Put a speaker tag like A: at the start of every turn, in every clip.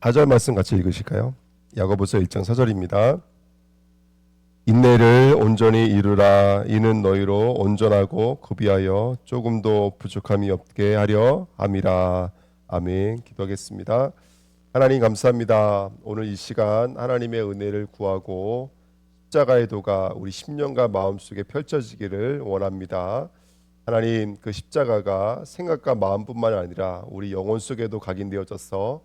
A: 4절 말씀 같이 읽으실까요? 야고보서 1장 4절입니다. 인내를 온전히 이루라. 이는 너희로 온전하고 구비하여 조금도 부족함이 없게 하려 함이라. 아멘. 기도하겠습니다. 하나님 감사합니다. 오늘 이 시간 하나님의 은혜를 구하고 십자가의 도가 우리 심령과 마음속에 펼쳐지기를 원합니다. 하나님, 그 십자가가 생각과 마음뿐만 아니라 우리 영혼 속에도 각인되어져서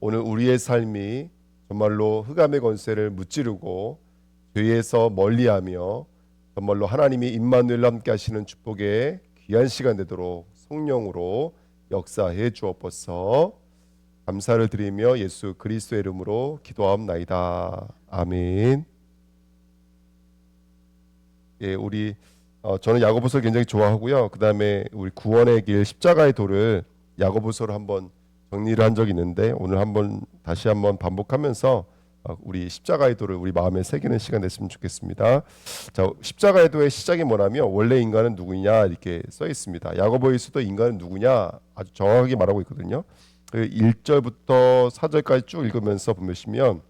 A: 오늘 우리의 삶이 정말로 흑암의 권세를 무찌르고 죄에서 멀리하며 정말로 하나님이 임마누엘과 함께 하시는 축복의 귀한 시간 되도록 성령으로 역사해 주옵소서. 감사를 드리며 예수 그리스도의 이름으로 기도하옵나이다. 아멘. 예, 저는 야고보서를 굉장히 좋아하고요. 그 다음에 우리 구원의 길 십자가의 도를 야고보서로 한번 정리를 한 적이 있는데 오늘 다시 한번 반복하면서 우리 십자가의 도를 우리 마음에 새기는 시간 됐으면 좋겠습니다. 자, 십자가의 도의 시작이 뭐냐면 원래 인간은 누구냐 이렇게 써 있습니다. 야고보에서도 인간은 누구냐 아주 정확하게 말하고 있거든요. 1절부터 4절까지 쭉 읽으면서 보시면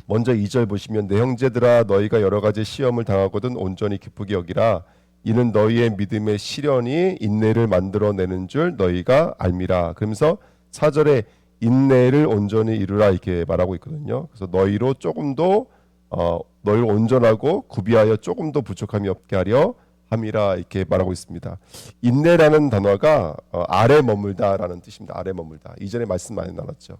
A: 먼저 2절 보시면 내 형제들아 너희가 여러 가지 시험을 당하거든 온전히 기쁘게 여기라. 이는 너희의 믿음의 시련이 인내를 만들어내는 줄 너희가 알미라. 그러면서 4절에 인내를 온전히 이루라 이렇게 말하고 있거든요. 그래서 너희로 조금도 너희를 온전하고 구비하여 조금도 부족함이 없게 하려 함이라 이렇게 말하고 있습니다. 인내라는 단어가 아래 머물다라는 뜻입니다. 아래 머물다. 이전에 말씀 많이 나눴죠.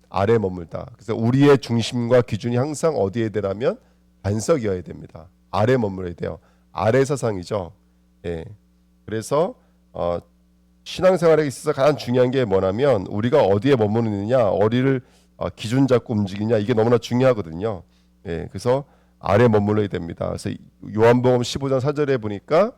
A: 아래 머물다. 그래서 우리의 중심과 기준이 항상 어디에 되라면 반석이어야 됩니다. 아래 머물어야 돼요. 아래 사상이죠. 예. 그래서 신앙생활에 있어서 가장 중요한 게 뭐냐면 우리가 어디에 머무르느냐, 어디를 기준 잡고 움직이냐 이게 너무나 중요하거든요. 예. 그래서 아래 머물러야 됩니다. 그래서 요한복음 15장 4절에 보니까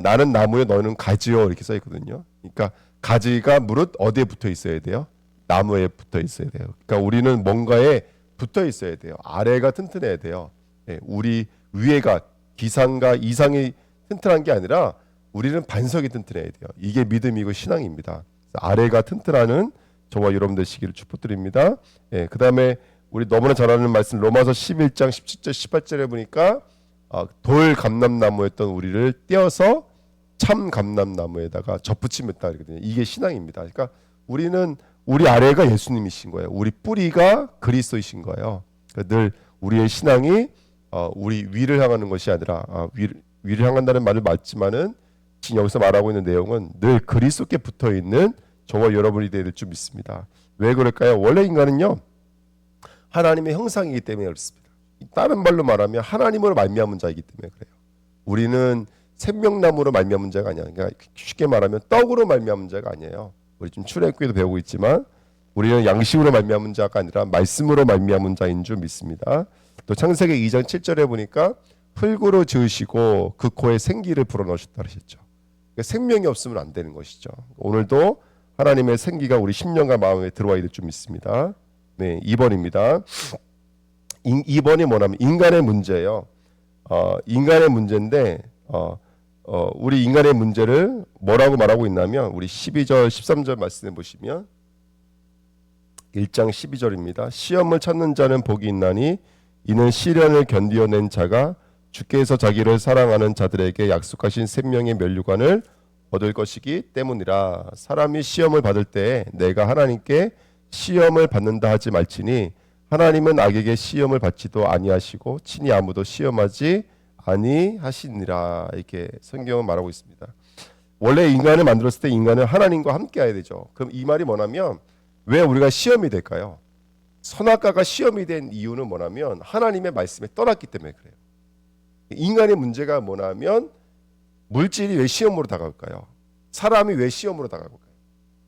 A: 나는 나무에 너는 가지요 이렇게 써 있거든요. 그러니까 가지가 무릇 어디에 붙어 있어야 돼요? 나무에 붙어 있어야 돼요. 그러니까 우리는 뭔가에 붙어 있어야 돼요. 아래가 튼튼해야 돼요. 예, 우리 위에가 기상과 이상이 튼튼한 게 아니라 우리는 반석이 튼튼해야 돼요. 이게 믿음이고 신앙입니다. 아래가 튼튼하는 저와 여러분 되시기를 축복드립니다. 예, 그 다음에 우리 너무나 잘 아는 말씀 로마서 11장 17절 18절에 보니까 돌 감람나무였던 우리를 떼어서 참 감람나무에다가 접붙임했다 그러거든요. 이게 신앙입니다. 그러니까 우리 아래가 예수님이신 거예요. 우리 뿌리가 그리스도이신 거예요. 그러니까 늘 우리의 신앙이 우리 위를 향하는 것이 아니라 위를 향한다는 말을 맞지만은 지금 여기서 말하고 있는 내용은 늘 그리스도께 붙어 있는 저와 여러분이 될 줄 믿습니다. 왜 그럴까요? 원래 인간은요 하나님의 형상이기 때문에 그렇습니다. 다른 말로 말하면 하나님으로 말미암은 자이기 때문에 그래요. 우리는 생명나무로 말미암은 자가 아니야. 그러니까 쉽게 말하면 떡으로 말미암은 자가 아니에요. 우리 지금 출애굽기도 배우고 있지만 우리는 양식으로 말미암은 자가 아니라 말씀으로 말미암은 자인 줄 믿습니다. 또 창세기 2장 7절에 보니까 흙으로 지으시고 그 코에 생기를 불어넣으셨다 그러셨죠. 그러니까 생명이 없으면 안 되는 것이죠. 오늘도 하나님의 생기가 우리 심령과 마음에 들어와야 될 줄 믿습니다. 네, 2번입니다. 2번이 뭐냐면 인간의 문제예요. 인간의 문제인데 우리 인간의 문제를 뭐라고 말하고 있냐면 우리 12절 13절 말씀해 보시면 1장 12절입니다. 시험을 찾는 자는 복이 있나니 이는 시련을 견디어낸 자가 주께서 자기를 사랑하는 자들에게 약속하신 생명의 면류관을 얻을 것이기 때문이라. 사람이 시험을 받을 때 내가 하나님께 시험을 받는다 하지 말지니 하나님은 악에게 시험을 받지도 아니하시고 친히 아무도 시험하지 아니하시니라. 이렇게 성경은 말하고 있습니다. 원래 인간을 만들었을 때 인간은 하나님과 함께 해야 되죠. 그럼 이 말이 뭐냐면 왜 우리가 시험이 될까요? 선악과가 시험이 된 이유는 뭐냐면 하나님의 말씀에 떠났기 때문에 그래요. 인간의 문제가 뭐냐면 물질이 왜 시험으로 다가올까요? 사람이 왜 시험으로 다가올까요?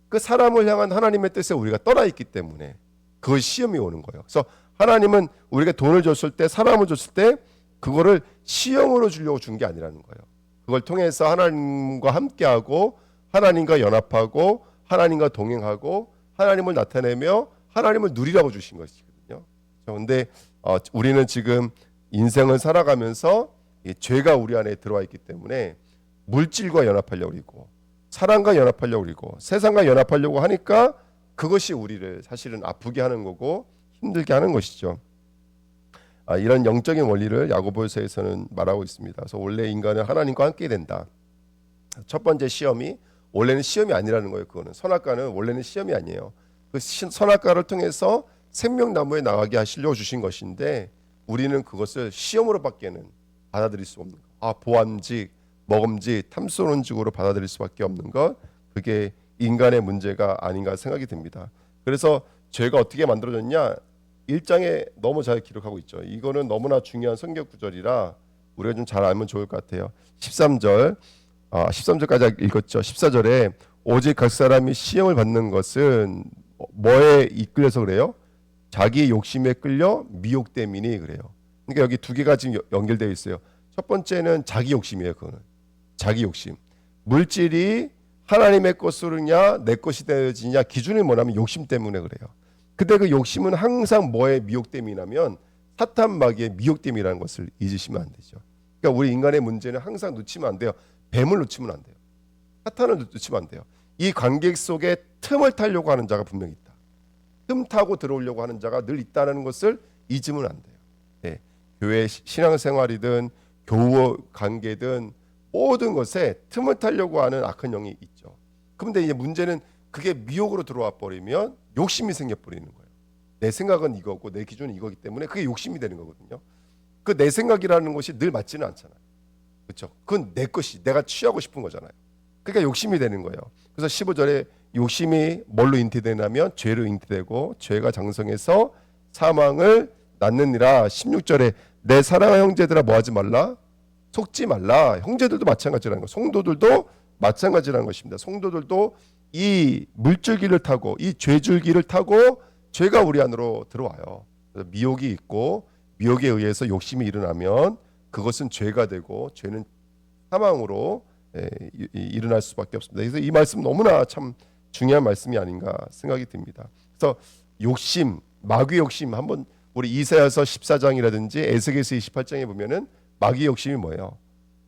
A: 그 사람을 향한 하나님의 뜻에 우리가 떠나 있기 때문에 그것이 시험이 오는 거예요. 그래서 하나님은 우리가 돈을 줬을 때 사람을 줬을 때 그거를 시험으로 주려고 준 게 아니라는 거예요. 그걸 통해서 하나님과 함께하고 하나님과 연합하고 하나님과 동행하고 하나님을 나타내며 하나님을 누리라고 주신 것이거든요. 그런데 우리는 지금 인생을 살아가면서 죄가 우리 안에 들어와 있기 때문에 물질과 연합하려고 그러고 사랑과 연합하려고 그러고 세상과 연합하려고 하니까 그것이 우리를 사실은 아프게 하는 거고 힘들게 하는 것이죠. 이런 영적인 원리를 야고보서에서는 말하고 있습니다. 그래서 원래 인간은 하나님과 함께 된다. 첫 번째 시험이 원래는 시험이 아니라는 거예요. 그거는 선악과는 원래는 시험이 아니에요. 그 선악과를 통해서 생명나무에 나가게 하시려고 주신 것인데 우리는 그것을 시험으로밖에는 받아들일 수 없는 것. 보암직, 먹음직, 탐스러운직으로 받아들일 수밖에 없는 것. 그게 인간의 문제가 아닌가 생각이 듭니다. 그래서 죄가 어떻게 만들어졌냐? 1장에 너무 잘 기록하고 있죠. 이거는 너무나 중요한 성경 구절이라 우리가 좀 잘 알면 좋을 것 같아요. 13절, 13절까지 읽었죠. 14절에 오직 각 사람이 시험을 받는 것은 뭐에 이끌려서 그래요? 자기 욕심에 끌려 미혹됨이니 그래요. 그러니까 여기 두 개가 지금 연결되어 있어요. 첫 번째는 자기 욕심이에요. 그거는 자기 욕심. 물질이 하나님의 것으로냐 내 것이 되어지냐 기준이 뭐냐면 욕심 때문에 그래요. 근데 그 욕심은 항상 뭐에 미혹됨이냐면 사탄 마귀의 미혹됨이라는 것을 잊으시면 안 되죠. 그러니까 우리 인간의 문제는 항상 놓치면 안 돼요. 뱀을 놓치면 안 돼요. 사탄을 놓치면 안 돼요. 이 관계 속에 틈을 타려고 하는 자가 분명히 있다. 틈 타고 들어오려고 하는 자가 늘 있다는 것을 잊으면 안 돼요. 네. 교회 신앙생활이든 교우 관계든 모든 것에 틈을 타려고 하는 악한 영이 있죠. 그런데 이제 문제는 그게 미혹으로 들어와 버리면 욕심이 생겨 버리는 거예요. 내 생각은 이거고 내 기준은 이거기 때문에 그게 욕심이 되는 거거든요. 그 내 생각이라는 것이 늘 맞지는 않잖아요. 그렇죠? 그건 내 것이 내가 취하고 싶은 거잖아요. 그러니까 욕심이 되는 거예요. 그래서 15절에 욕심이 뭘로 잉태되냐면 죄로 잉태되고 죄가 장성해서 사망을 낳느니라. 16절에 내 사랑하는 형제들아 뭐하지 말라? 속지 말라. 형제들도 마찬가지라는 거. 성도들도 마찬가지라는 것입니다. 성도들도 이 물줄기를 타고 이 죄줄기를 타고 죄가 우리 안으로 들어와요. 그래서 미혹이 있고 미혹에 의해서 욕심이 일어나면 그것은 죄가 되고 죄는 사망으로 일어날 수밖에 없습니다. 그래서 이 말씀 너무나 참 중요한 말씀이 아닌가 생각이 듭니다. 그래서 욕심, 마귀 욕심 한번 우리 이사야서 14장이라든지 에스겔서 28장에 보면은 마귀 욕심이 뭐예요?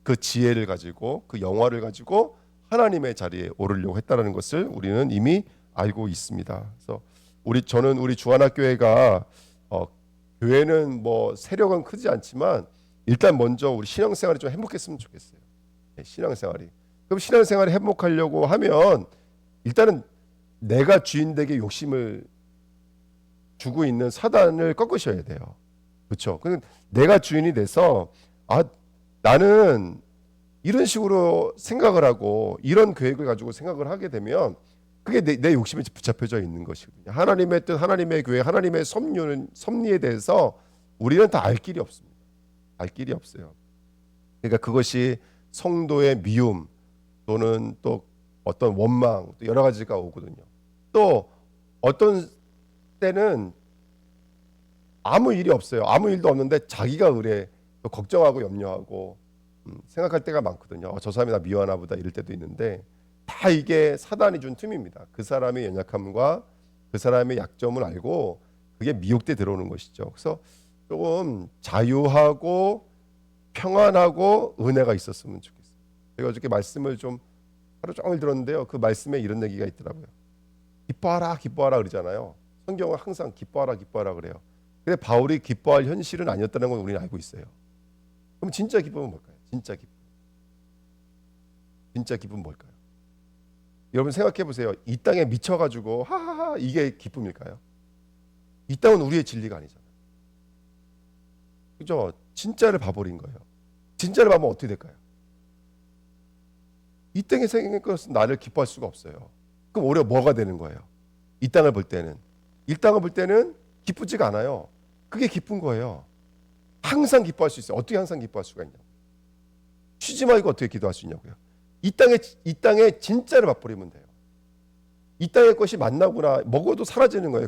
A: 그 지혜를 가지고 그 영화를 가지고 하나님의 자리에 오르려고 했다는 것을 우리는 이미 알고 있습니다. 그래서 저는 우리 주안학교회가 교회는 뭐 세력은 크지 않지만 일단 먼저 우리 신앙생활이 좀 행복했으면 좋겠어요. 신앙생활이. 그럼 신앙생활이 행복하려고 하면 일단은 내가 주인되게 욕심을 주고 있는 사단을 꺾으셔야 돼요. 그렇죠? 내가 주인이 돼서 나는 이런 식으로 생각을 하고 이런 계획을 가지고 생각을 하게 되면 그게 내 욕심에 붙잡혀져 있는 것이거든요. 하나님의 뜻, 하나님의 교회, 하나님의 섭리에 대해서 우리는 다 알 길이 없습니다. 알 길이 없어요. 그러니까 그것이 성도의 미움 또는 또 어떤 원망 또 여러 가지가 오거든요. 또 어떤 때는 아무 일이 없어요. 아무 일도 없는데 자기가 의뢰 걱정하고 염려하고 생각할 때가 많거든요. 저 사람이 나 미워하나 보다 이럴 때도 있는데 다 이게 사단이 준 틈입니다. 그 사람의 연약함과 그 사람의 약점을 알고 그게 미혹돼 들어오는 것이죠. 그래서 조금 자유하고 평안하고 은혜가 있었으면 좋겠어요. 제가 어저께 말씀을 좀 하루 종일 들었는데요. 그 말씀에 이런 얘기가 있더라고요. 기뻐하라 기뻐하라 그러잖아요. 성경은 항상 기뻐하라 기뻐하라 그래요. 근데 바울이 기뻐할 현실은 아니었다는 걸 우리는 알고 있어요. 그럼 진짜 기쁨은 뭘까요? 진짜 기쁨. 진짜 기쁨은 뭘까요? 여러분 생각해 보세요. 이 땅에 미쳐가지고 하하하 이게 기쁨일까요? 이 땅은 우리의 진리가 아니잖아요. 그죠? 진짜를 봐버린 거예요. 진짜를 봐면 어떻게 될까요? 이 땅에 생긴 것은 나를 기뻐할 수가 없어요. 그럼 오히려 뭐가 되는 거예요? 이 땅을 볼 때는 기쁘지가 않아요. 그게 기쁜 거예요. 항상 기뻐할 수 있어요. 어떻게 항상 기뻐할 수가 있냐고. 쉬지 말고 어떻게 기도할 수 있냐고요. 이 땅에 진짜를 맛보리면 돼요. 이 땅의 것이 만나구나 먹어도 사라지는 거예요.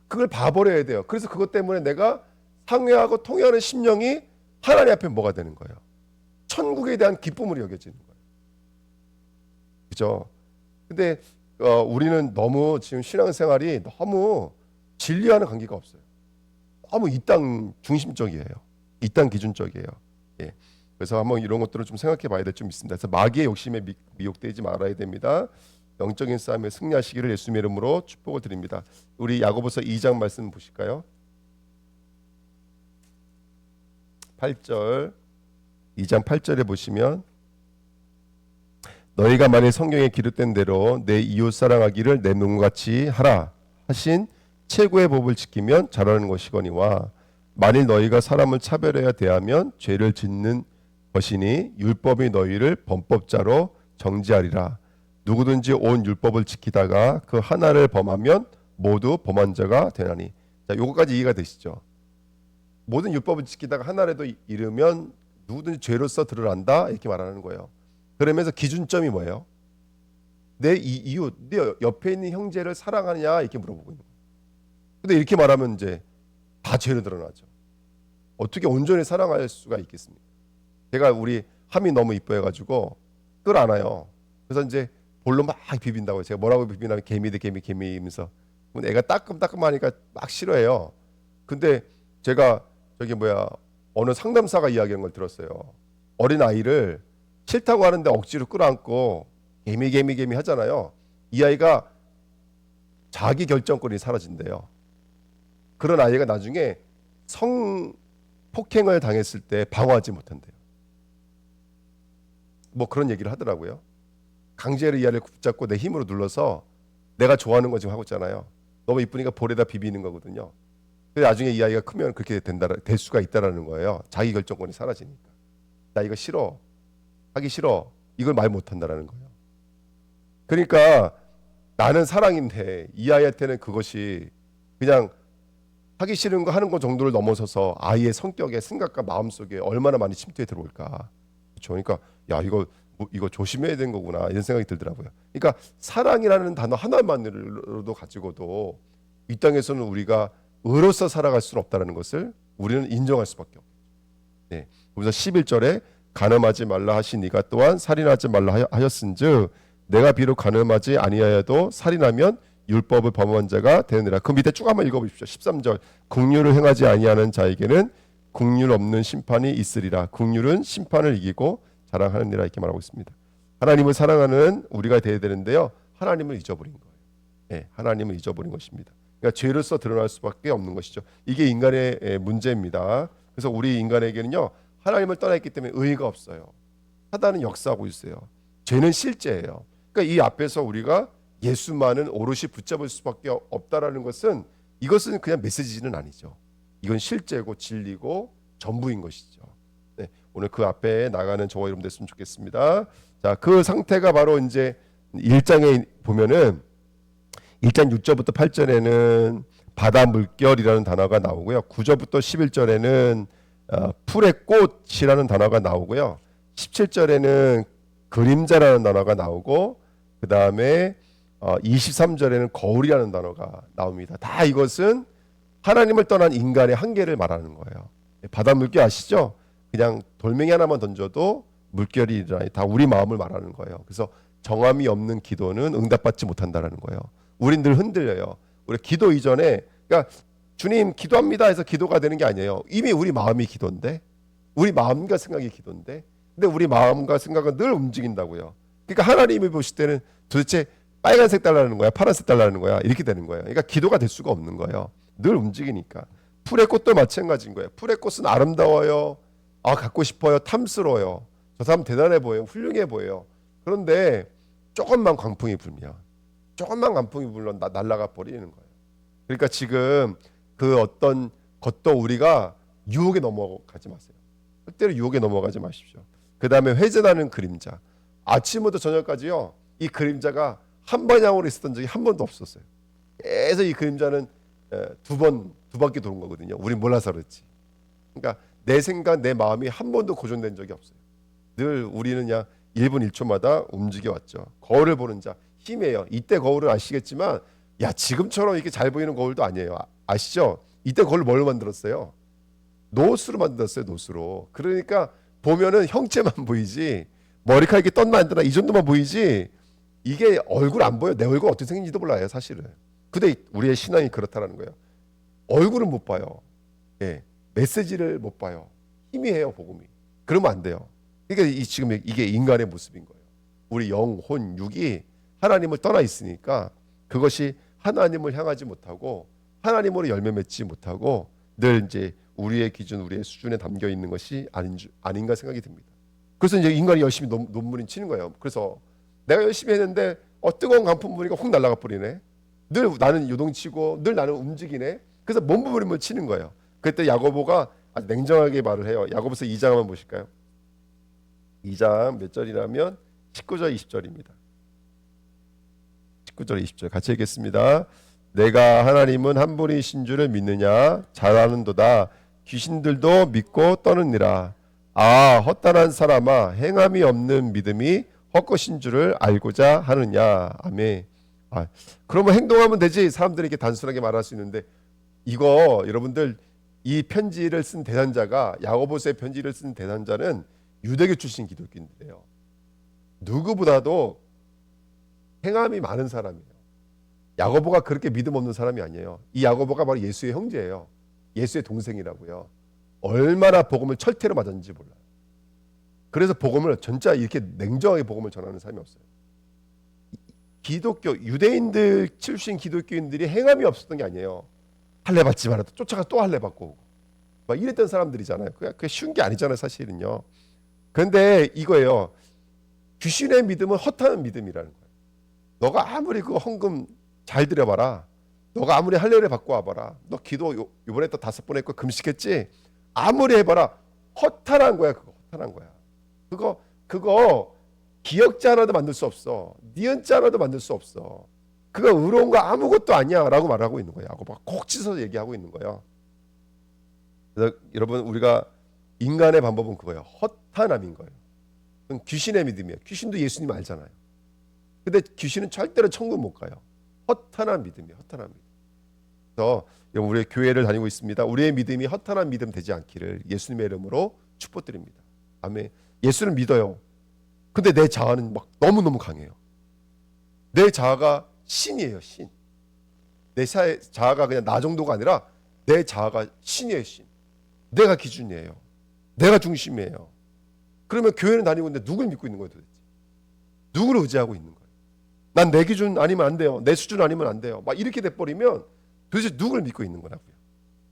A: 그걸 봐버려야 돼요. 그래서 그것 때문에 내가 상회하고 통회하는 심령이 하나님 앞에 뭐가 되는 거예요. 천국에 대한 기쁨으로 여겨지는 거예요. 그죠? 근데 우리는 너무 지금 신앙생활이 너무 진리와는 관계가 없어요. 너무 이 땅 중심적이에요. 이 땅 기준적이에요. 예. 그래서 한번 이런 것들을 좀 생각해 봐야 될 점 있습니다. 그래서 마귀의 욕심에 미혹되지 말아야 됩니다. 영적인 싸움에 승리하시기를 예수님의 이름으로 축복을 드립니다. 우리 야고보서 2장 말씀 보실까요? 8절 2장 8절에 보시면 너희가 만일 성경에 기록된 대로 내 이웃 사랑하기를 내 눈같이 하라 하신 최고의 법을 지키면 잘하는 것이거니와 만일 너희가 사람을 차별해야 대하면 죄를 짓는 것이니 율법이 너희를 범법자로 정죄하리라. 누구든지 온 율법을 지키다가 그 하나를 범하면 모두 범한 자가 되나니. 자, 요거까지 이해가 되시죠? 모든 율법을 지키다가 하나라도 잃으면 누구든지 죄로서 드러난다 이렇게 말하는 거예요. 그러면서 기준점이 뭐예요? 내 이웃, 내 옆에 있는 형제를 사랑하느냐 이렇게 물어보고 있는 거예요. 근데 이렇게 말하면 이제 다 죄로 드러나죠. 어떻게 온전히 사랑할 수가 있겠습니까? 제가 우리 함이 너무 이뻐해가지고 끌어안아요. 그래서 이제 볼로 막 비빈다고. 제가 뭐라고 비비냐면 개미대 개미면서 애가 따끔따끔하니까 막 싫어해요. 근데 제가 어느 상담사가 이야기한 걸 들었어요. 어린 아이를 싫다고 하는데 억지로 끌어안고 개미 하잖아요. 이 아이가 자기 결정권이 사라진대요. 그런 아이가 나중에 성폭행을 당했을 때 방어하지 못한대요. 뭐 그런 얘기를 하더라고요. 강제로 이 아이를 붙잡고 내 힘으로 눌러서 내가 좋아하는 거 지금 하고 있잖아요. 너무 이쁘니까 볼에다 비비는 거거든요. 근데 나중에 이 아이가 크면 그렇게 될 수가 있다라는 거예요. 자기 결정권이 사라지니까. 나 이거 싫어. 하기 싫어. 이걸 말 못한다라는 거예요. 그러니까 나는 사랑인데 이 아이한테는 그것이 그냥 하기 싫은 거 하는 거 정도를 넘어서서 아이의 성격에 생각과 마음속에 얼마나 많이 침투해 들어올까. 그렇죠? 그러니까 야 이거 조심해야 되는 거구나 이런 생각이 들더라고요. 그러니까 사랑이라는 단어 하나만으로도 가지고도 이 땅에서는 우리가 의로서 살아갈 수는 없다는 것을 우리는 인정할 수밖에 없겠죠. 네. 그래서 11절에 간음하지 말라 하시니가 또한 살인하지 말라 하였은즉 내가 비록 간음하지 아니하여도 살인하면 율법을 범한 자가 되느니라. 그 밑에 쭉 한번 읽어보십시오. 13절 긍휼을 행하지 아니하는 자에게는 긍휼 없는 심판이 있으리라. 긍휼은 심판을 이기고 자랑하느니라 이렇게 말하고 있습니다. 하나님을 사랑하는 우리가 되어야 되는데요. 하나님을 잊어버린 거예요. 네, 하나님을 잊어버린 것입니다. 그러니까 죄로서 드러날 수밖에 없는 것이죠. 이게 인간의 문제입니다. 그래서 우리 인간에게는요. 하나님을 떠났기 때문에 의의가 없어요. 사단은 역사하고 있어요. 죄는 실제예요. 그러니까 이 앞에서 우리가 예수만은 오롯이 붙잡을 수밖에 없다라는 것은 이것은 그냥 메시지는 아니죠. 이건 실제고 진리고 전부인 것이죠. 네, 오늘 그 앞에 나가는 저와 여러분 됐으면 좋겠습니다. 자, 그 상태가 바로 이제 1장에 보면은 1장 6절부터 8절에는 바다 물결이라는 단어가 나오고요. 9절부터 11절에는 풀의 꽃이라는 단어가 나오고요. 17절에는 그림자라는 단어가 나오고 그 다음에 23절에는 거울이라는 단어가 나옵니다. 다 이것은 하나님을 떠난 인간의 한계를 말하는 거예요. 바다 물결 아시죠? 그냥 돌멩이 하나만 던져도 물결이 일어나니 다 우리 마음을 말하는 거예요. 그래서 정함이 없는 기도는 응답받지 못한다라는 거예요. 우린 늘 흔들려요. 우리 기도 이전에 그러니까 주님 기도합니다 해서 기도가 되는 게 아니에요. 이미 우리 마음이 기도인데 우리 마음과 생각이 기도인데 근데 우리 마음과 생각은 늘 움직인다고요. 그러니까 하나님이 보실 때는 도대체 빨간색 달라는 거야 파란색 달라는 거야 이렇게 되는 거예요. 그러니까 기도가 될 수가 없는 거예요. 늘 움직이니까. 풀의 꽃도 마찬가지인 거예요. 풀의 꽃은 아름다워요. 갖고 싶어요. 탐스러워요. 저 사람 대단해 보여요. 훌륭해 보여요. 그런데 조금만 광풍이 불면 날아가 버리는 거예요. 그러니까 지금 그 어떤 것도 우리가 유혹에 넘어가지 마세요. 절대로 유혹에 넘어가지 마십시오. 그 다음에 회전하는 그림자. 아침부터 저녁까지요. 이 그림자가 한 방향으로 있었던 적이 한 번도 없었어요. 계속 이 그림자는 두 바퀴 도는 거거든요. 우린 몰라서 그렇지. 그러니까 내 생각, 내 마음이 한 번도 고정된 적이 없어요. 늘 우리는 그냥 1분 1초마다 움직여 왔죠. 거울을 보는 자 힘이에요. 이때 거울은 아시겠지만 지금처럼 이렇게 잘 보이는 거울도 아니에요. 아시죠? 이때 거울 뭘로 만들었어요? 노스로 만들었어요. 노스로. 그러니까 보면은 형체만 보이지 머리카락이 떴나 안 뜨나 이 정도만 보이지 이게 얼굴 안 보여. 내 얼굴 어떻게 생긴지도 몰라요. 사실은. 근데 우리의 신앙이 그렇다라는 거예요. 얼굴은 못 봐요. 메시지를 못 봐요. 희미해요. 복음이. 그러면 안 돼요. 그러니까 지금 이게 인간의 모습인 거예요. 우리 영, 혼, 육이 하나님을 떠나 있으니까 그것이 하나님을 향하지 못하고 하나님으로 열매 맺지 못하고 늘 이제 우리의 기준, 우리의 수준에 담겨 있는 것이 아닌가 생각이 듭니다. 그래서 이제 인간이 열심히 논문을 치는 거예요. 그래서 내가 열심히 했는데 뜨거운 강풍 부니까 훅 날아가 버리네. 늘 나는 요동치고 늘 나는 움직이네. 그래서 몸부림을 치는 거예요. 그때 야고보가 아주 냉정하게 말을 해요. 야고보서 2장 한번 보실까요? 2장 몇 절이라면 19절 20절입니다. 19절 20절 같이 읽겠습니다. 내가 하나님은 한 분이신 줄을 믿느냐? 잘 아는도다. 귀신들도 믿고 떠느니라. 아, 헛단한 사람아, 행함이 없는 믿음이 헛것인 줄을 알고자 하느냐. 아멘. 그러면 행동하면 되지. 사람들이 이렇게 단순하게 말할 수 있는데, 이거 여러분들, 이 편지를 쓴 대단자가, 야고보서의 편지를 쓴 대단자는 유대교 출신 기독교인들이에요. 누구보다도 행함이 많은 사람이에요. 야고보가 그렇게 믿음 없는 사람이 아니에요. 이 야고보가 바로 예수의 형제예요. 예수의 동생이라고요. 얼마나 복음을 철퇴로 맞았는지 몰라요. 그래서 복음을 진짜 이렇게 냉정하게 복음을 전하는 사람이 없어요. 기독교, 유대인들 출신 기독교인들이 행함이 없었던 게 아니에요. 할례 받지 말아도 쫓아가 또 할례 받고 오고 막 이랬던 사람들이잖아요. 그게 쉬운 게 아니잖아요, 사실은요. 그런데 이거예요. 귀신의 믿음은 헛한 믿음이라는 거예요. 너가 아무리 그 헌금 잘 드려봐라. 너가 아무리 할례를 받고 와봐라. 너 기도 이번에 또 5번 했고 금식했지. 아무리 해봐라. 허탄한 거야. 그거 허탄한 거야. 그거 기억자 하나도 만들 수 없어. 니은자 하나도 만들 수 없어. 그거 의로운 거 아무것도 아니야 라고 말하고 있는 거야. 하고 막 콕 찢어서 얘기하고 있는 거예요. 그래서 여러분 우리가 인간의 방법은 그거예요. 허탄함인 거예요. 그건 귀신의 믿음이에요. 귀신도 예수님 알잖아요. 근데 귀신은 절대로 천국 못 가요. 허탄한 믿음이에요. 허탄한 믿음. 그래서 우리 교회를 다니고 있습니다. 우리의 믿음이 허탄한 믿음 되지 않기를 예수님의 이름으로 축복드립니다. 아멘. 예수를 믿어요. 근데 내 자아는 막 너무너무 강해요. 내 자아가 신이에요. 신. 내 자아가 그냥 나 정도가 아니라 내 자아가 신이에요. 신. 내가 기준이에요. 내가 중심이에요. 그러면 교회는 다니고 있는데 누굴 믿고 있는 거예요 도대체? 누구를 의지하고 있는 거예요? 난 내 기준 아니면 안 돼요. 내 수준 아니면 안 돼요. 막 이렇게 돼버리면 도대체 누굴 믿고 있는 거라고요?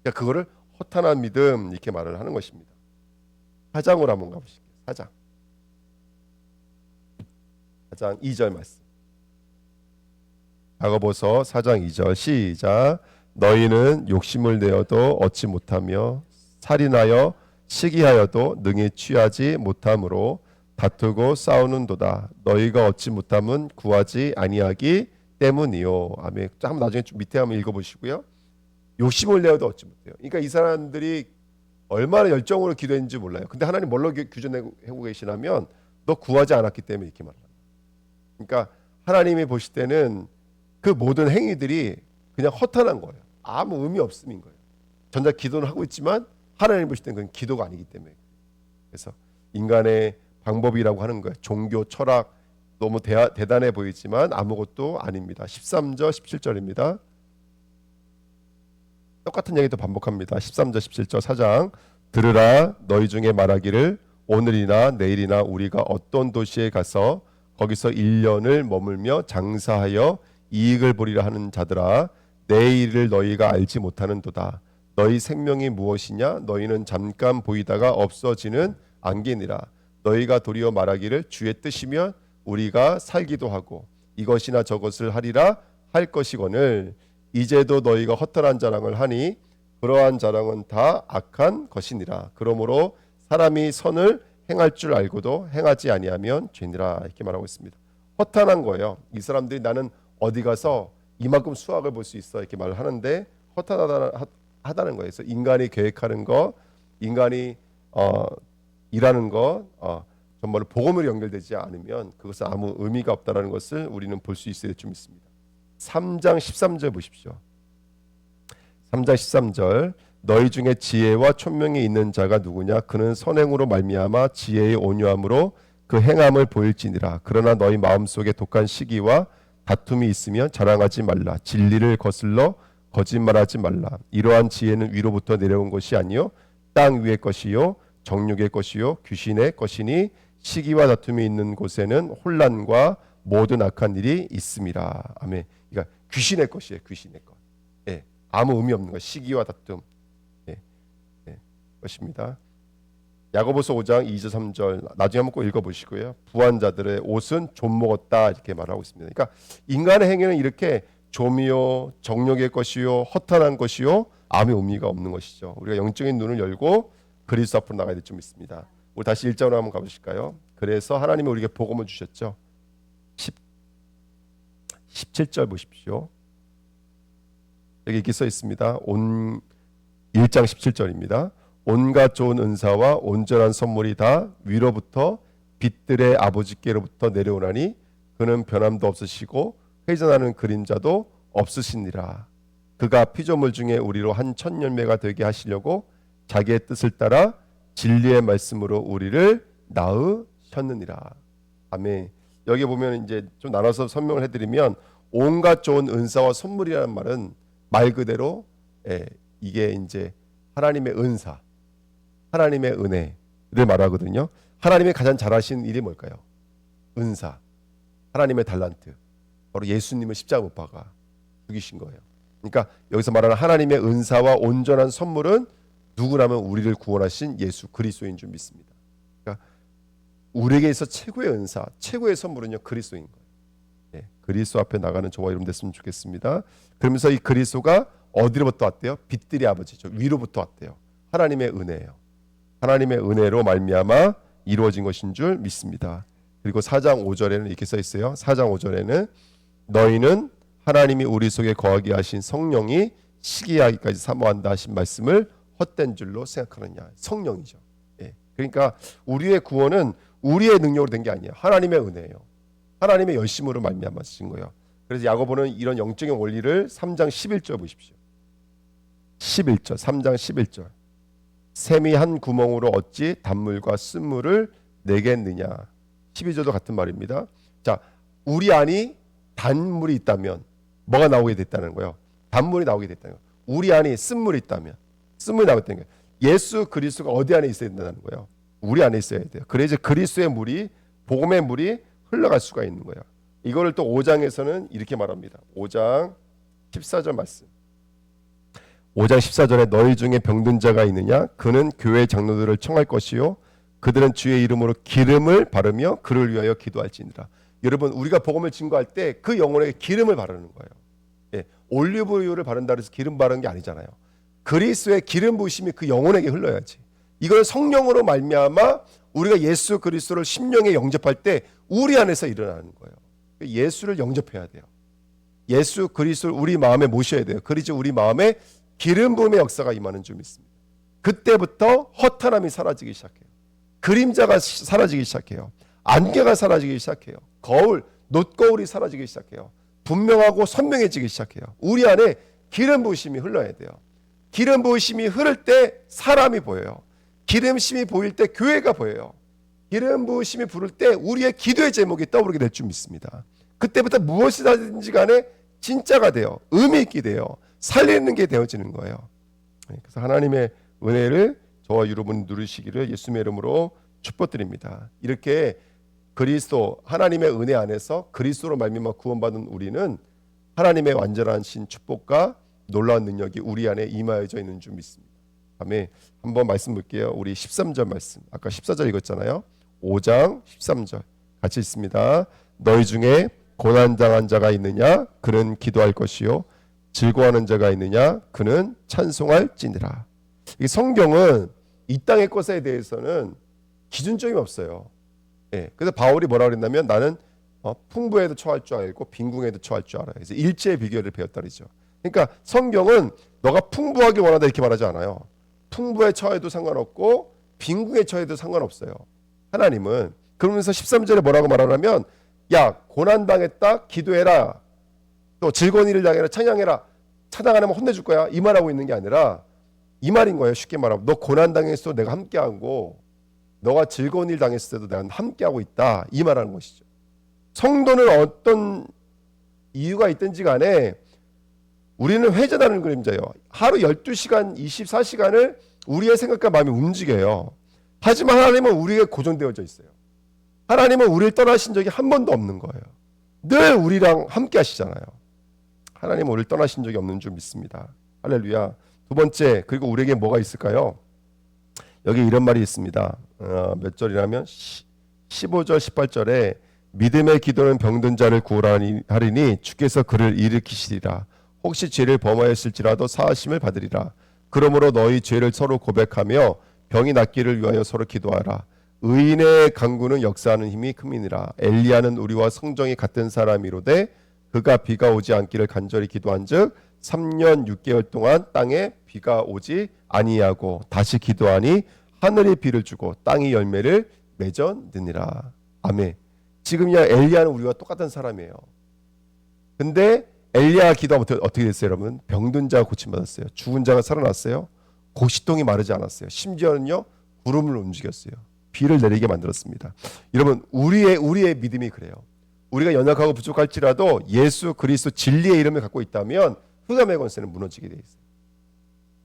A: 그러니까 그거를 허탄한 믿음 이렇게 말을 하는 것입니다. 4장으로 한번 가보실게요. 4장 2절 말씀. 야고보서 4장 2절 시작. 너희는 욕심을 내어도 얻지 못하며 살인하여 시기하여도 능히 취하지 못함으로 다투고 싸우는도다. 너희가 얻지 못함은 구하지 아니하기 때문이요. 아멘. 한번 나중에 좀 밑에 한번 읽어보시고요. 욕심을 내어도 얻지 못해요. 그러니까 이 사람들이 얼마나 열정으로 기도했는지 몰라요. 근데 하나님 뭘로 규정하고 계시냐면 너 구하지 않았기 때문에 이렇게 말합니다. 그러니까 하나님이 보실 때는 그 모든 행위들이 그냥 허탄한 거예요. 아무 의미 없음인 거예요. 전자 기도는 하고 있지만 하나님 보실 때는 그건 기도가 아니기 때문에. 그래서 인간의 방법이라고 하는 거예요. 종교, 철학 너무 대단해 보이지만 아무것도 아닙니다. 13절, 17절입니다. 똑같은 얘기도 반복합니다. 13절, 17절 4장. 들으라 너희 중에 말하기를 오늘이나 내일이나 우리가 어떤 도시에 가서 거기서 1년을 머물며 장사하여 이익을 보리라 하는 자들아 내일을 너희가 알지 못하는도다. 너희 생명이 무엇이냐? 너희는 잠깐 보이다가 없어지는 안개니라. 너희가 도리어 말하기를 주의 뜻이면 우리가 살기도 하고 이것이나 저것을 하리라 할 것이거늘 이제도 너희가 허탄한 자랑을 하니 그러한 자랑은 다 악한 것이니라. 그러므로 사람이 선을 행할 줄 알고도 행하지 아니하면 죄니라. 이렇게 말하고 있습니다. 허탄한 거예요. 이 사람들이 나는 어디 가서 이만큼 수확을 볼 수 있어 이렇게 말을 하는데 허탄하다는 거예요. 그래서 인간이 계획하는 거, 인간이 일하는 거 정말로 복음으로 연결되지 않으면 그것은 아무 의미가 없다는 것을 우리는 볼 수 있어야 좀 있습니다. 3장 13절 보십시오. 3장 13절 너희 중에 지혜와 총명이 있는 자가 누구냐? 그는 선행으로 말미암아 지혜의 온유함으로 그 행함을 보일지니라. 그러나 너희 마음속에 독한 시기와 다툼이 있으면 자랑하지 말라. 진리를 거슬러 거짓말하지 말라. 이러한 지혜는 위로부터 내려온 것이 아니요 땅 위의 것이요 정욕의 것이요 귀신의 것이니 시기와 다툼이 있는 곳에는 혼란과 모든 악한 일이 있음이라. 아멘. 그러니까 귀신의 것이에요. 귀신의 것. 예, 아무 의미 없는 것. 시기와 다툼. 예, 예, 것입니다. 야고보서 5장 2절 3절 나중에 한번 꼭 읽어보시고요. 부한 자들의 옷은 좀 먹었다 이렇게 말하고 있습니다. 그러니까 인간의 행위는 이렇게 좀이요 정욕의 것이요 허탄한 것이요 아무 의미가 없는 것이죠. 우리가 영적인 눈을 열고 그리스도 앞으로 나가야 될 점 있습니다. 우리 다시 1장으로 한번 가보실까요? 그래서 하나님이 우리에게 복음을 주셨죠. 17절 보십시오. 여기 이렇게 써 있습니다. 1장 17절입니다. 온갖 좋은 은사와 온전한 선물이 다 위로부터 빛들의 아버지께로부터 내려오나니 그는 변함도 없으시고 회전하는 그림자도 없으시니라. 그가 피조물 중에 우리로 한 천열매가 되게 하시려고 자기의 뜻을 따라 진리의 말씀으로 우리를 낳으셨느니라. 아멘. 여기 보면 이제 좀 나눠서 설명을 해드리면 온갖 좋은 은사와 선물이라는 말은 말 그대로 이게 이제 하나님의 은사, 하나님의 은혜를 말하거든요. 하나님이 가장 잘하신 일이 뭘까요? 은사, 하나님의 달란트, 바로 예수님을 십자가 못 박아 죽이신 거예요. 그러니까 여기서 말하는 하나님의 은사와 온전한 선물은 누구라면 우리를 구원하신 예수 그리스도인 줄 믿습니다. 그러니까 우리에게 있어 최고의 은사, 최고의 선물은요 그리스도인 거예요. 네, 그리스도 앞에 나가는 저와 여러분 됐으면 좋겠습니다. 그러면서 이 그리스도가 어디로부터 왔대요? 빛들의 아버지죠. 위로부터 왔대요. 하나님의 은혜예요. 하나님의 은혜로 말미암아 이루어진 것인 줄 믿습니다. 그리고 4장 5절에는 이렇게 써 있어요. 4장 5절에는 너희는 하나님이 우리 속에 거하게 하신 성령이 시기하기까지 사모한다 하신 말씀을 헛된 줄로 생각하느냐. 성령이죠. 예. 그러니까 우리의 구원은 우리의 능력으로 된 게 아니에요. 하나님의 은혜예요. 하나님의 열심으로 말미암아진 거예요. 그래서 야고보는 이런 영적인 원리를 3장 11절 보십시오. 11절 3장 11절 샘이 한 구멍으로 어찌 단물과 쓴물을 내겠느냐. 12절도 같은 말입니다. 자, 우리 안이 단물이 있다면 뭐가 나오게 됐다는 거예요? 단물이 나오게 됐다는 거예요. 우리 안이 쓴물이 있다면 쓴물이 나오게 되는 거예요. 예수 그리스도가 어디 안에 있어야 된다는 거예요? 우리 안에 있어야 돼요. 그래서 그리스도의 물이 복음의 물이 흘러갈 수가 있는 거예요. 이거를 또 5장에서는 이렇게 말합니다. 5장 14절 말씀. 5장 14절에 너희 중에 병든 자가 있느냐? 그는 교회 장로들을 청할 것이요 그들은 주의 이름으로 기름을 바르며 그를 위하여 기도할지니라. 여러분 우리가 복음을 증거할 때 그 영혼에게 기름을 바르는 거예요. 예, 올리브유를 바른다 해서 기름 바르는 게 아니잖아요. 그리스도의 기름 부으심이 그 영혼에게 흘러야지. 이걸 성령으로 말미암아 우리가 예수 그리스도를 심령에 영접할 때 우리 안에서 일어나는 거예요. 예수를 영접해야 돼요. 예수 그리스도를 우리 마음에 모셔야 돼요. 그리고 우리 마음에 기름 부음의 역사가 임하는 줄 믿습니다. 그때부터 허탄함이 사라지기 시작해요. 그림자가 사라지기 시작해요. 안개가 사라지기 시작해요. 거울, 놋거울이 사라지기 시작해요. 분명하고 선명해지기 시작해요. 우리 안에 기름 부으심이 흘러야 돼요. 기름 부으심이 흐를 때 사람이 보여요. 기름심이 보일 때 교회가 보여요. 기름 부으심이 부를 때 우리의 기도의 제목이 떠오르게 될 줄 믿습니다. 그때부터 무엇이든지 간에 진짜가 돼요. 의미 있게 돼요. 살리는 게 되어지는 거예요. 그래서 하나님의 은혜를 저와 여러분 누리시기를 예수님의 이름으로 축복드립니다. 이렇게 그리스도 하나님의 은혜 안에서 그리스도로 말미암아 구원받은 우리는 하나님의 완전하신 축복과 놀라운 능력이 우리 안에 임하여져 있는 줄 믿습니다. 아멘. 한번 말씀 볼게요. 우리 13절 말씀. 아까 14절 읽었잖아요. 5장 13절 같이 읽습니다. 너희 중에 고난당한 자가 있느냐? 그는 기도할 것이요 즐거워하는 자가 있느냐? 그는 찬송할지니라. 이 성경은 이 땅의 것에 대해서는 기준점이 없어요. 예, 그래서 바울이 뭐라고 그랬냐면 나는 풍부에도 처할 줄 알고 빈궁에도 처할 줄 알아요. 그래서 일체의 비결을 배웠다 그러죠. 그러니까 성경은 너가 풍부하길 원한다 이렇게 말하지 않아요. 풍부에 처해도 상관없고 빈궁에 처해도 상관없어요. 하나님은. 그러면서 13절에 뭐라고 말하냐면 야 고난당했다 기도해라 또 즐거운 일을 당해라 찬양해라. 찬양 안 하면 혼내줄 거야 이 말하고 있는 게 아니라 이 말인 거예요. 쉽게 말하면 너 고난당했을 때도 내가 함께하고 너가 즐거운 일 당했을 때도 내가 함께하고 있다 이 말하는 것이죠. 성도는 어떤 이유가 있든지 간에 우리는 회전하는 그림자예요. 하루 12시간 24시간을 우리의 생각과 마음이 움직여요. 하지만 하나님은 우리에게 고정되어져 있어요. 하나님은 우리를 떠나신 적이 한 번도 없는 거예요. 늘 우리랑 함께 하시잖아요. 하나님 우리를 떠나신 적이 없는 줄 믿습니다. 할렐루야. 두 번째, 그리고 우리에게 뭐가 있을까요? 여기 이런 말이 있습니다. 몇 절이라면 15절 18절에 믿음의 기도는 병든 자를 구원하리니 주께서 그를 일으키시리라. 혹시 죄를 범하였을지라도 사하심을 받으리라. 그러므로 너희 죄를 서로 고백하며 병이 낫기를 위하여 서로 기도하라. 의인의 간구는 역사하는 힘이 큼이니라. 엘리야는 우리와 성정이 같은 사람이로되 그가 비가 오지 않기를 간절히 기도한즉 3년 6개월 동안 땅에 비가 오지 아니하고 다시 기도하니 하늘이 비를 주고 땅이 열매를 맺었느니라. 아멘. 지금이야 엘리야는 우리와 똑같은 사람이에요. 근데 엘리야 기도가 어떻게 됐어요, 여러분? 병든 자가 고침받았어요. 죽은 자가 살아났어요. 고시동이 마르지 않았어요. 심지어는요 구름을 움직였어요. 비를 내리게 만들었습니다. 여러분 우리의 믿음이 그래요. 우리가 연약하고 부족할지라도 예수 그리스도 진리의 이름을 갖고 있다면 흑암의 권세는 무너지게 돼 있어요.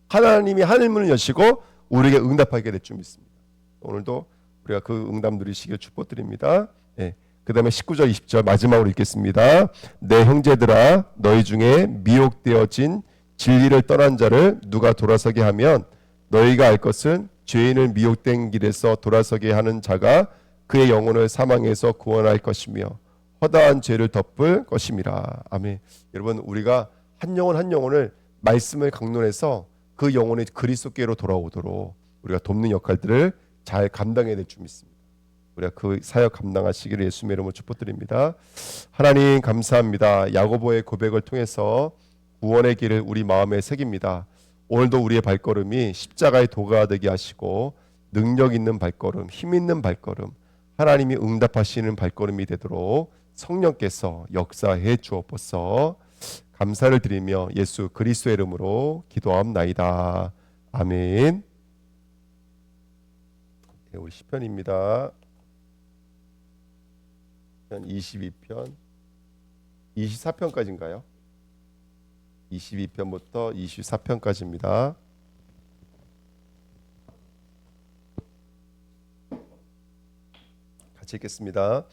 A: 하나님이 하늘문을 여시고 우리에게 응답하게 될 줄 믿습니다. 오늘도 우리가 그 응답 누리시길 축복드립니다. 네. 그 다음에 19절 20절 마지막으로 읽겠습니다. 내 형제들아 너희 중에 미혹되어진 진리를 떠난 자를 누가 돌아서게 하면 너희가 알 것은 죄인을 미혹된 길에서 돌아서게 하는 자가 그의 영혼을 사망에서 구원할 것이며 허다한 죄를 덮을 것임이라. 아멘. 여러분 우리가 한 영혼 한 영혼을 말씀을 강론해서 그 영혼이 그리스도께로 돌아오도록 우리가 돕는 역할들을 잘 감당해야 될 줄 믿습니다. 우리가 그 사역 감당하시기를 예수님의 이름으로 축복드립니다. 하나님 감사합니다. 야고보의 고백을 통해서 구원의 길을 우리 마음에 새깁니다. 오늘도 우리의 발걸음이 십자가의 도가 되게 하시고 능력 있는 발걸음, 힘 있는 발걸음, 하나님이 응답하시는 발걸음이 되도록 성령께서 역사해 주옵소서. 감사를 드리며 예수 그리스도의 이름으로 기도하옵나이다. 아멘. 네, 우리 시편입니다. 22편 24편까지인가요? 22편부터 24편까지입니다. 같이 읽겠습니다.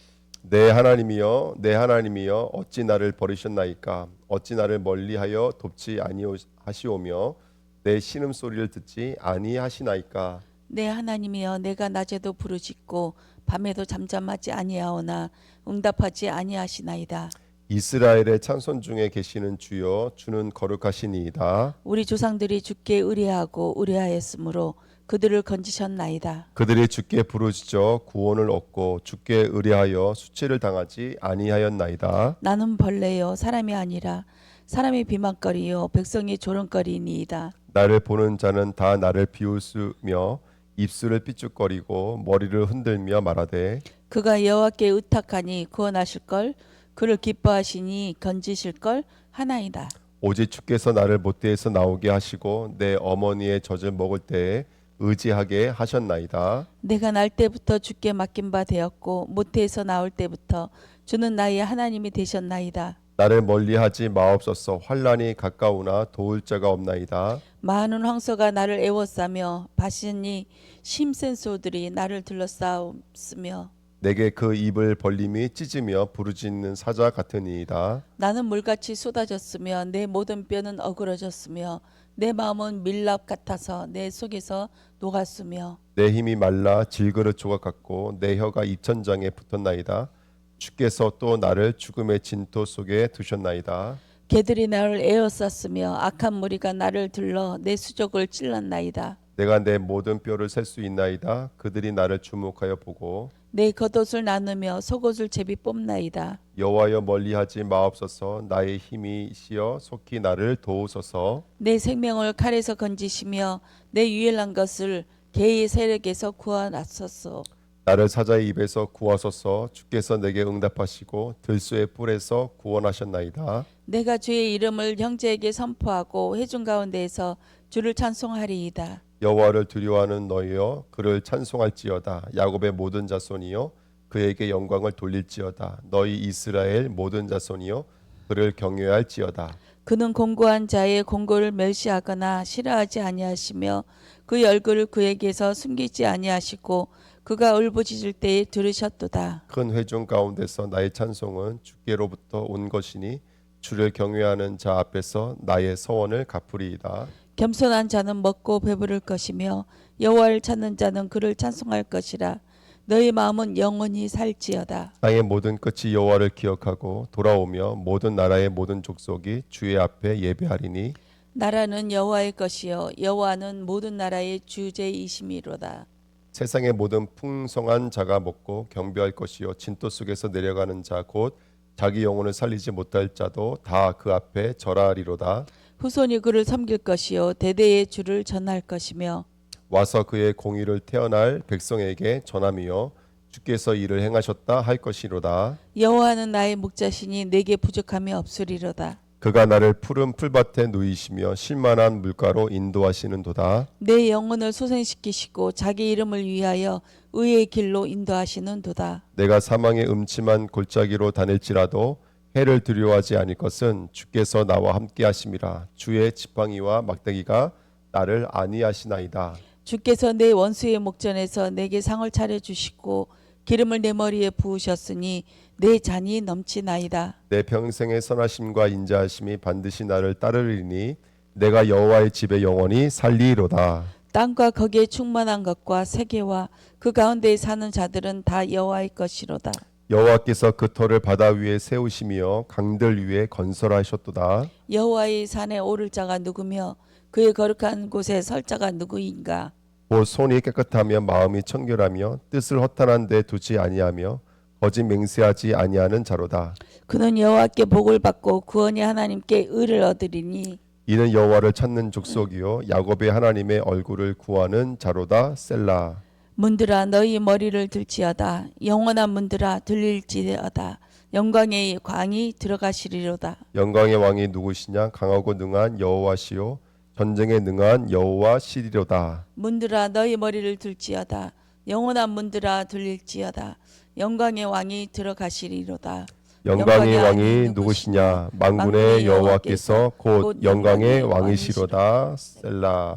A: 내 하나님이여 내 하나님이여 어찌 나를 버리셨나이까 어찌 나를 멀리하여 돕지 아니하시오며 내 신음소리를 듣지 아니하시나이까.
B: 내 하나님이여 내가 낮에도 부르짖고 밤에도 잠잠하지 아니하오나 응답하지 아니하시나이다.
A: 이스라엘의 찬송 중에 계시는 주여 주는 거룩하시니이다.
B: 우리 조상들이 주께 의뢰하고 의뢰하였으므로 그들을 건지셨나이다.
A: 그들이 주께 부르짖어 구원을 얻고 주께 의뢰하여 수치를 당하지 아니하였나이다.
B: 나는 벌레요 사람이 아니라 사람이 비방거리요 백성이 조롱거리니이다.
A: 나를 보는 자는 다 나를 비웃으며 입술을 삐죽거리고 머리를 흔들며 말하되
B: 그가 여호와께 의탁하니 구원하실걸 그를 기뻐하시니 건지실걸 하나이다.
A: 오직 주께서 나를 모태에서 나오게 하시고 내 어머니의 젖을 먹을 때에 의지하게 하셨나이다.
B: 내가 날 때부터 주께 맡긴 바 되었고 모태에서 나올 때부터 주는 나의 하나님이 되셨나이다.
A: 나를 멀리하지 마옵소서. 환난이 가까우나 도울 자가 없나이다.
B: 많은 황소가 나를 애워싸며 바시니 힘센 소들이 나를 둘러싸으며
A: 내게 그 입을 벌림이 찢으며 부르짖는 사자 같으니이다.
B: 나는 물같이 쏟아졌으며 내 모든 뼈는 어그러졌으며 내 마음은 밀랍 같아서 내 속에서 녹았으며
A: 내 힘이 말라 질그릇 조각 같고 내 혀가 입천장에 붙었나이다. 주께서 또 나를 죽음의 진토 속에 두셨나이다.
B: 개들이 나를 에워쌌으며 악한 무리가 나를 들러 내 수족을 찔렀나이다.
A: 내가 내 모든 뼈를 셀 수 있나이다. 그들이 나를 주목하여 보고
B: 내 겉옷을 나누며 속옷을 제비 뽑나이다.
A: 여호와여 멀리하지 마옵소서. 나의 힘이시여 속히 나를 도우소서.
B: 내 생명을 칼에서 건지시며 내 유일한 것을 개의 세력에서 구하소서.
A: 나를 사자의 입에서 구하소서. 주께서 내게 응답하시고 들소의 뿔에서 구원하셨나이다.
B: 내가 주의 이름을 형제에게 선포하고 회중 가운데에서 주를 찬송하리이다.
A: 여호와를 두려워하는 너희여 그를 찬송할지어다. 야곱의 모든 자손이여 그에게 영광을 돌릴지어다. 너희 이스라엘 모든 자손이여 그를 경외할지어다.
B: 그는 공고한 자의 공고를 멸시하거나 싫어하지 아니하시며 그 얼굴을 그에게서 숨기지 아니하시고 그가 울부짖을 때에 들으셨도다.
A: 큰 회중 가운데서 나의 찬송은 주께로부터 온 것이니 주를 경외하는 자 앞에서 나의 서원을 갚으리이다.
B: 겸손한 자는 먹고 배부를 것이며 여호와를 찾는 자는 그를 찬송할 것이라. 너희 마음은 영원히 살지어다.
A: 땅의 모든 끝이 여호와를 기억하고 돌아오며 모든 나라의 모든 족속이 주의 앞에 예배하리니
B: 나라는 여호와의 것이요 여호와는 모든 나라의 주제이심이로다.
A: 세상의 모든 풍성한 자가 먹고 경배할 것이요 진토 속에서 내려가는 자 곧 자기 영혼을 살리지 못할 자도 다 그 앞에 절하리로다.
B: 후손이 그를 섬길 것이요 대대의 주를 전할 것이며
A: 와서 그의 공의를 태어날 백성에게 전함이요 주께서 이를 행하셨다 할 것이로다.
B: 여호와는 나의 목자시니 내게 부족함이 없으리로다.
A: 그가 나를 푸른 풀밭에 누이시며 쉴만한 물가로 인도하시는도다.
B: 내 영혼을 소생시키시고 자기 이름을 위하여 의의 길로 인도하시는도다.
A: 내가 사망의 음침한 골짜기로 다닐지라도 해를 두려워하지 않을 것은 주께서 나와 함께 하심이라. 주의 지팡이와 막대기가 나를 안위하시나이다.
B: 주께서 내 원수의 목전에서 내게 상을 차려주시고 기름을 내 머리에 부으셨으니 내 잔이 넘치나이다.
A: 내 평생의 선하심과 인자하심이 반드시 나를 따르리니 내가 여호와의 집에 영원히 살리로다.
B: 땅과 거기에 충만한 것과 세계와 그 가운데에 사는 자들은 다 여호와의 것이로다.
A: 여호와께서 그 터를 바다 위에 세우시며 강들 위에 건설하셨도다.
B: 여호와의 산에 오를 자가 누구며 그의 거룩한 곳에 설 자가 누구인가.
A: 곧 손이 깨끗하며 마음이 청결하며 뜻을 허탄한 데 두지 아니하며 거짓 맹세하지 아니하는 자로다.
B: 그는 여호와께 복을 받고 구원의 하나님께 의를 얻으리니
A: 이는 여호와를 찾는 족속이요 야곱의 하나님의 얼굴을 구하는 자로다. 셀라.
B: 문들아 너희 머리를 들지어다. 영원한 문들아 들릴지어다. 영광의 광이 들어가시리로다.
A: 영광의 왕이 누구시냐? 강하고 능한 여호와시요 전쟁에 능한 여호와시리로다.
B: 문들아 너희 머리를 들지어다. 영원한 문들아 들릴지어다. 영광의 왕이 들어가시리로다.
A: 영광의 왕이 누구시냐? 만군의 여호와께서 곧 영광의 왕이시로다. 셀라.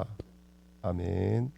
A: 아멘.